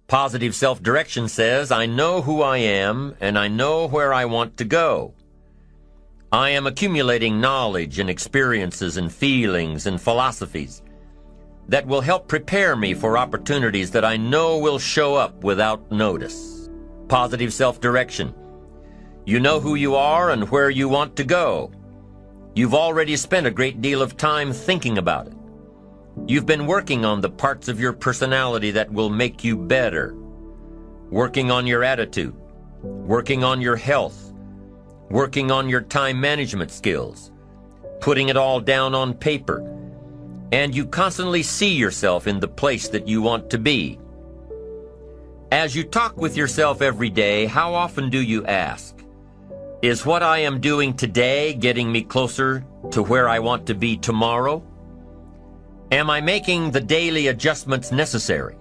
Positive self-direction says, I know who I am and I know where I want to go. I am accumulating knowledge and experiences and feelings and philosophies that will help prepare me for opportunities that I know will show up without notice. Positive self-direction. You know who you are and where you want to go. You've already spent a great deal of time thinking about it. You've been working on the parts of your personality that will make you better. Working on your attitude, working on your health, working on your time management skills, putting it all down on paper, and you constantly see yourself in the place that you want to be. As you talk with yourself every day, how often do you ask, is what I am doing today getting me closer to where I want to be tomorrow? Am I making the daily adjustments necessary?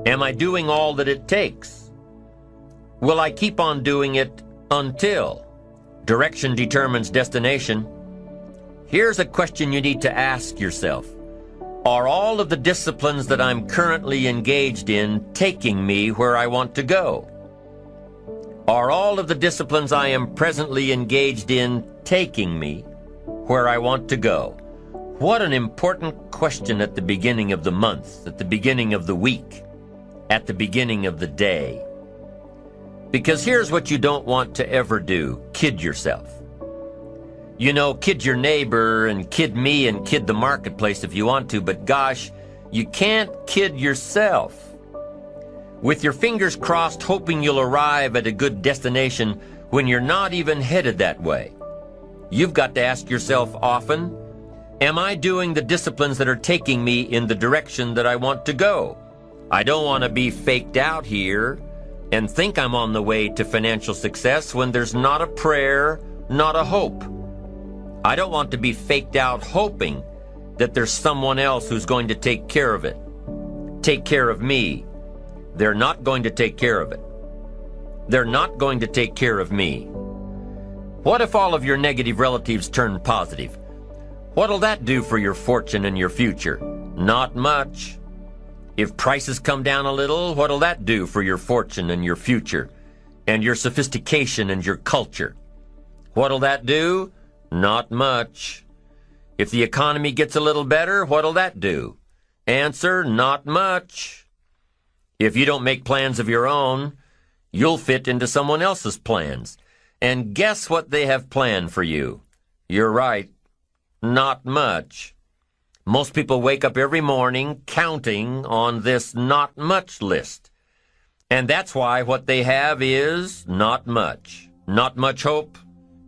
Am I doing all that it takes? Will I keep on doing it until? Direction determines destination. Here's a question you need to ask yourself. Are all of the disciplines that I'm currently engaged in taking me where I want to go? Are all of the disciplines I am presently engaged in taking me where I want to go? What an important question at the beginning of the month, at the beginning of the week, at the beginning of the day. Because here's what you don't want to ever do: kid yourself. You know, kid your neighbor and kid me and kid the marketplace if you want to, but gosh, you can't kid yourself. With your fingers crossed, hoping you'll arrive at a good destination when you're not even headed that way. You've got to ask yourself often, am I doing the disciplines that are taking me in the direction that I want to go? I don't want to be faked out here and think I'm on the way to financial success when there's not a prayer, not a hope. I don't want to be faked out hoping that there's someone else who's going to take care of it. Take care of me. They're not going to take care of it. They're not going to take care of me. What if all of your negative relatives turn positive? What'll that do for your fortune and your future? Not much. If prices come down a little, what'll that do for your fortune and your future and your sophistication and your culture? What'll that do? Not much. If the economy gets a little better, what'll that do? Answer, not much. If you don't make plans of your own, you'll fit into someone else's plans. And guess what they have planned for you? You're right. Not much. Most people wake up every morning counting on this not much list. And that's why what they have is not much. Not much hope,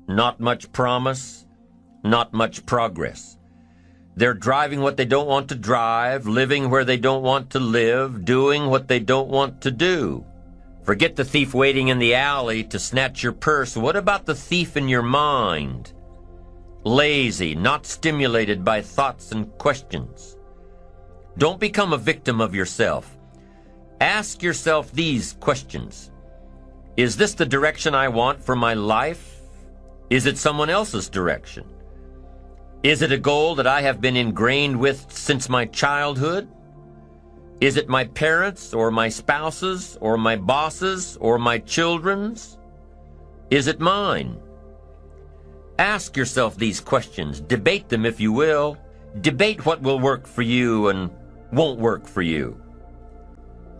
not much promise, not much progress. They're driving what they don't want to drive, living where they don't want to live, doing what they don't want to do. Forget the thief waiting in the alley to snatch your purse. What about the thief in your mind? Lazy, not stimulated by thoughts and questions. Don't become a victim of yourself. Ask yourself these questions. Is this the direction I want for my life? Is it someone else's direction? Is it a goal that I have been ingrained with since my childhood? Is it my parents' or my spouse's or my boss's or my children's? Is it mine? Ask yourself these questions. Debate them if you will. Debate what will work for you and won't work for you.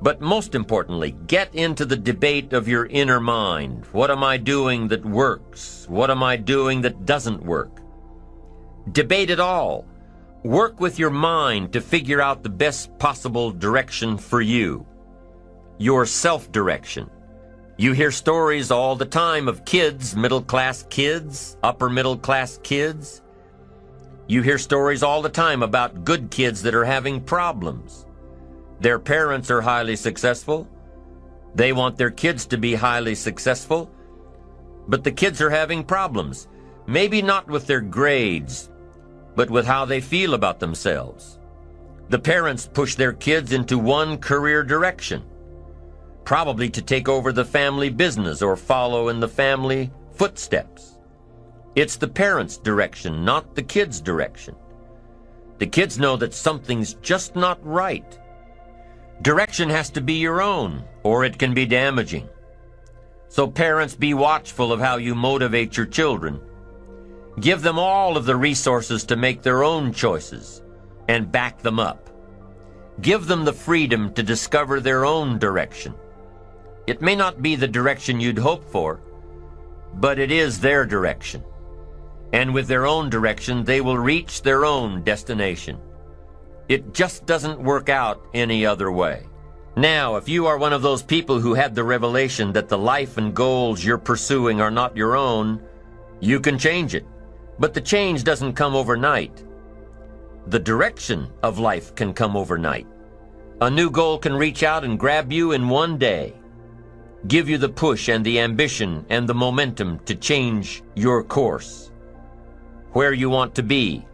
But most importantly, get into the debate of your inner mind. What am I doing that works? What am I doing that doesn't work? Debate it all. Work with your mind to figure out the best possible direction for you. Your self-direction. You hear stories all the time of kids, middle-class kids, upper-middle-class kids. You hear stories all the time about good kids that are having problems. Their parents are highly successful. They want their kids to be highly successful. But the kids are having problems. Maybe not with their grades, but with how they feel about themselves. The parents push their kids into one career direction, probably to take over the family business or follow in the family footsteps. It's the parents' direction, not the kids' direction. The kids know that something's just not right. Direction has to be your own, or it can be damaging. So parents, be watchful of how you motivate your children. Give them all of the resources to make their own choices and back them up. Give them the freedom to discover their own direction. It may not be the direction you'd hope for, but it is their direction. And with their own direction, they will reach their own destination. It just doesn't work out any other way. Now, if you are one of those people who had the revelation that the life and goals you're pursuing are not your own, you can change it. But the change doesn't come overnight. The direction of life can come overnight. A new goal can reach out and grab you in one day, give you the push and the ambition and the momentum to change your course, where you want to be.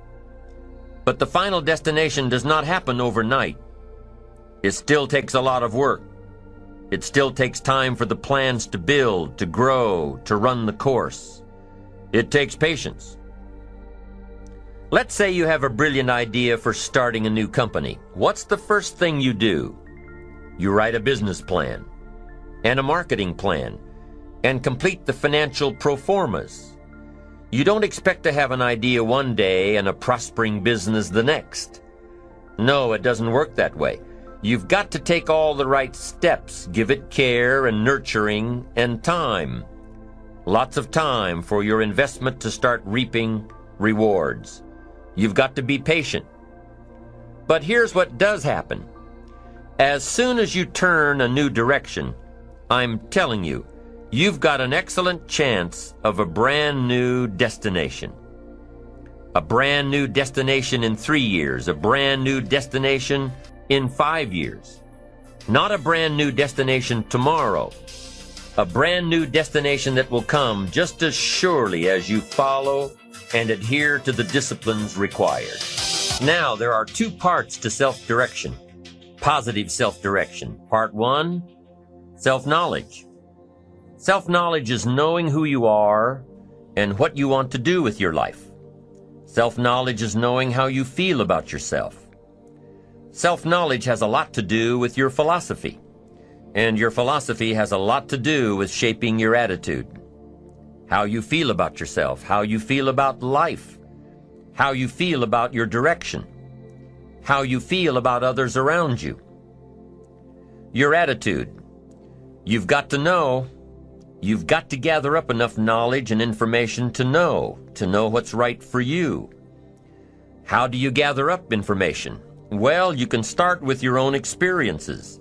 But the final destination does not happen overnight. It still takes a lot of work. It still takes time for the plans to build, to grow, to run the course. It takes patience. Let's say you have a brilliant idea for starting a new company. What's the first thing you do? You write a business plan and a marketing plan and complete the financial pro formas. You don't expect to have an idea one day and a prospering business the next. No, it doesn't work that way. You've got to take all the right steps, give it care and nurturing and time. Lots of time for your investment to start reaping rewards. You've got to be patient. But here's what does happen. As soon as you turn a new direction, I'm telling you, you've got an excellent chance of a brand new destination. A brand new destination in 3 years, a brand new destination in 5 years. Not a brand new destination tomorrow. A brand new destination that will come just as surely as you follow and adhere to the disciplines required. Now, there are 2 parts to self-direction, positive self-direction. Part 1, self-knowledge. Self-knowledge is knowing who you are and what you want to do with your life. Self-knowledge is knowing how you feel about yourself. Self-knowledge has a lot to do with your philosophy, and your philosophy has a lot to do with shaping your attitude. How you feel about yourself, how you feel about life, how you feel about your direction, how you feel about others around you. Your attitude. You've got to know. You've got to gather up enough knowledge and information to know what's right for you. How do you gather up information? Well, you can start with your own experiences.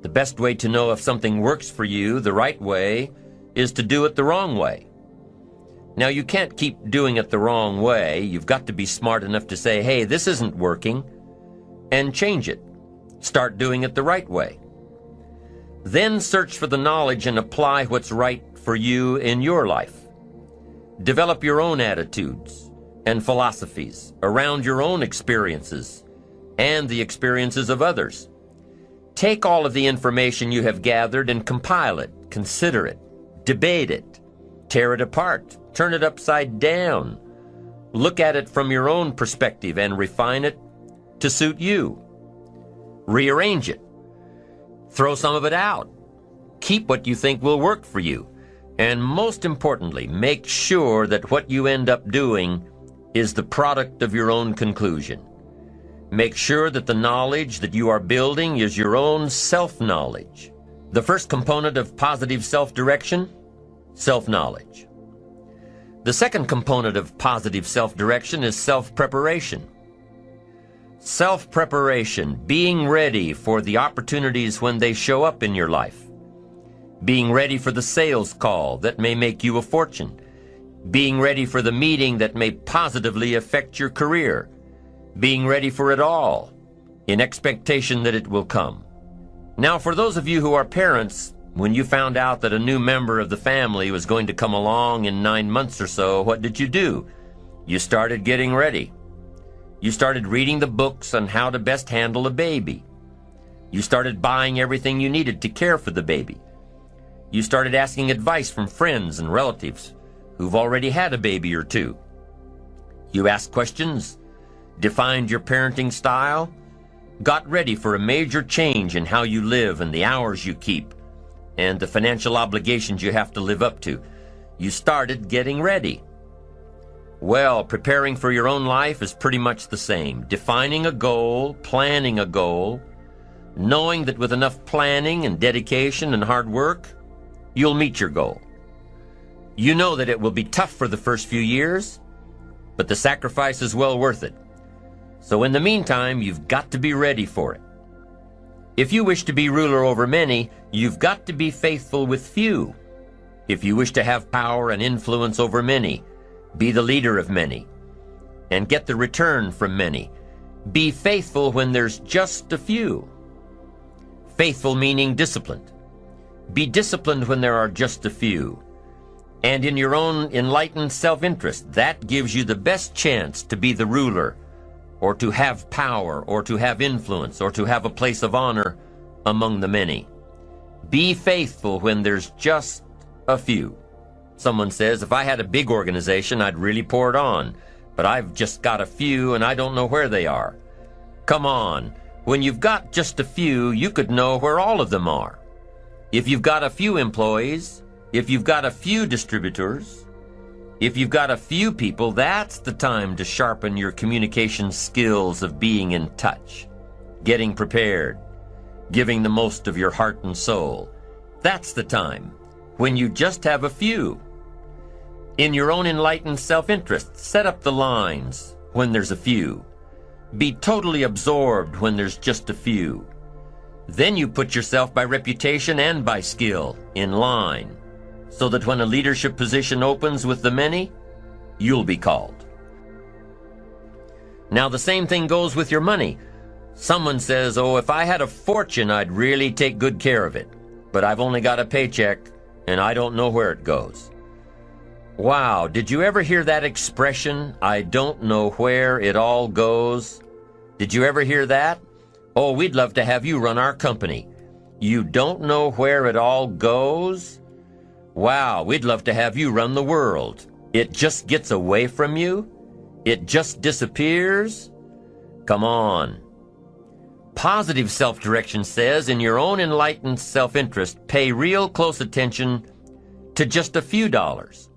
The best way to know if something works for you the right way is to do it the wrong way. Now, you can't keep doing it the wrong way. You've got to be smart enough to say, hey, this isn't working, and change it. Start doing it the right way. Then search for the knowledge and apply what's right for you in your life. Develop your own attitudes and philosophies around your own experiences and the experiences of others. Take all of the information you have gathered and compile it, consider it, debate it, tear it apart, turn it upside down. Look at it from your own perspective and refine it to suit you. Rearrange it. Throw some of it out. Keep what you think will work for you. And most importantly, make sure that what you end up doing is the product of your own conclusion. Make sure that the knowledge that you are building is your own self-knowledge. The first component of positive self-direction, self-knowledge. The second component of positive self-direction is self-preparation. Self-preparation, being ready for the opportunities when they show up in your life. Being ready for the sales call that may make you a fortune. Being ready for the meeting that may positively affect your career. Being ready for it all, in expectation that it will come. Now, for those of you who are parents, when you found out that a new member of the family was going to come along in 9 months or so, what did you do? You started getting ready. You started reading the books on how to best handle a baby. You started buying everything you needed to care for the baby. You started asking advice from friends and relatives who've already had a baby or two. You asked questions, defined your parenting style, got ready for a major change in how you live and the hours you keep and the financial obligations you have to live up to. You started getting ready. Well, preparing for your own life is pretty much the same. Defining a goal, planning a goal, knowing that with enough planning and dedication and hard work, you'll meet your goal. You know that it will be tough for the first few years, but the sacrifice is well worth it. So in the meantime, you've got to be ready for it. If you wish to be ruler over many, you've got to be faithful with few. If you wish to have power and influence over many, be the leader of many, and get the return from many. Be faithful when there's just a few. Faithful meaning disciplined. Be disciplined when there are just a few. And in your own enlightened self-interest, that gives you the best chance to be the ruler, or to have power, or to have influence, or to have a place of honor among the many. Be faithful when there's just a few. Someone says, if I had a big organization, I'd really pour it on, but I've just got a few and I don't know where they are. Come on, when you've got just a few, you could know where all of them are. If you've got a few employees, if you've got a few distributors, if you've got a few people, that's the time to sharpen your communication skills of being in touch, getting prepared, giving the most of your heart and soul. That's the time when you just have a few. In your own enlightened self-interest, set up the lines when there's a few. Be totally absorbed when there's just a few. Then you put yourself by reputation and by skill in line, so that when a leadership position opens with the many, you'll be called. Now the same thing goes with your money. Someone says, oh, if I had a fortune, I'd really take good care of it. But I've only got a paycheck, and I don't know where it goes. Wow, did you ever hear that expression, I don't know where it all goes? Did you ever hear that? Oh, we'd love to have you run our company. You don't know where it all goes? Wow, we'd love to have you run the world. It just gets away from you? It just disappears? Come on. Positive self-direction says, in your own enlightened self-interest, pay real close attention to just a few dollars.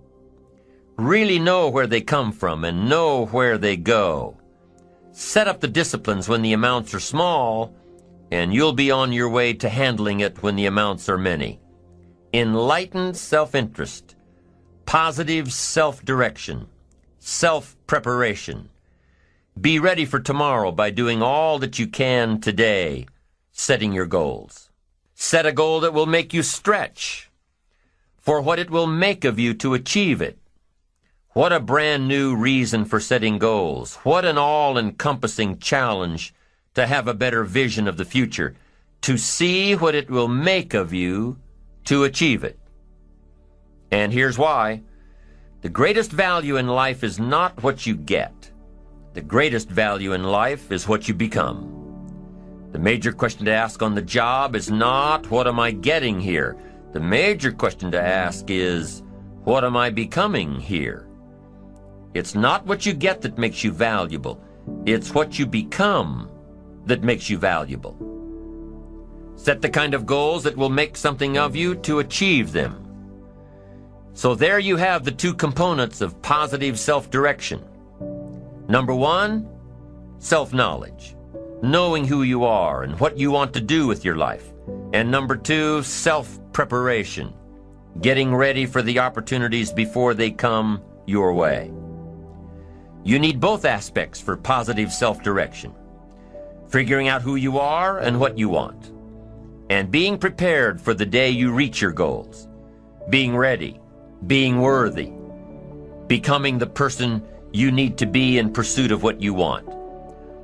Really know where they come from and know where they go. Set up the disciplines when the amounts are small, and you'll be on your way to handling it when the amounts are many. Enlightened self-interest, positive self-direction, self-preparation. Be ready for tomorrow by doing all that you can today, setting your goals. Set a goal that will make you stretch for what it will make of you to achieve it. What a brand new reason for setting goals. What an all-encompassing challenge to have a better vision of the future, to see what it will make of you to achieve it. And here's why. The greatest value in life is not what you get. The greatest value in life is what you become. The major question to ask on the job is not, what am I getting here? The major question to ask is, what am I becoming here? It's not what you get that makes you valuable. It's what you become that makes you valuable. Set the kind of goals that will make something of you to achieve them. So there you have the two components of positive self-direction. Number one, self-knowledge, knowing who you are and what you want to do with your life. And number two, self-preparation, getting ready for the opportunities before they come your way. You need both aspects for positive self-direction. Figuring out who you are and what you want. And being prepared for the day you reach your goals. Being ready, being worthy, becoming the person you need to be in pursuit of what you want.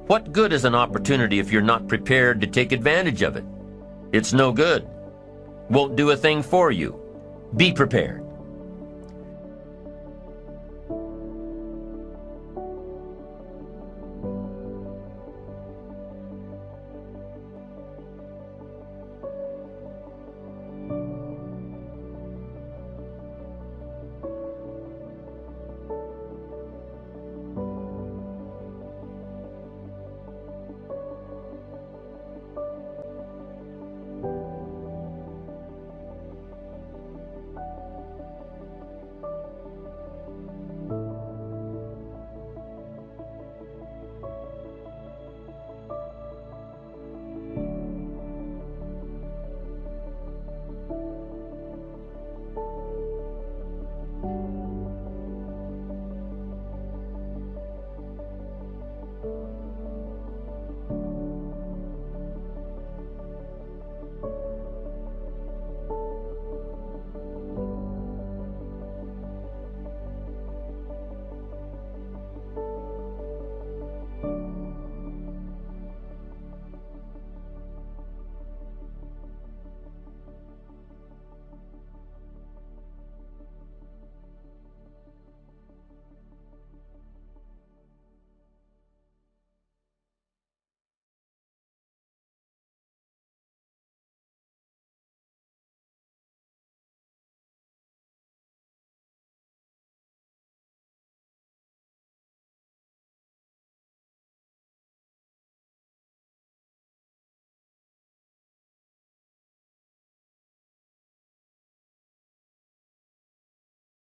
What good is an opportunity if you're not prepared to take advantage of it? It's no good. Won't do a thing for you. Be prepared.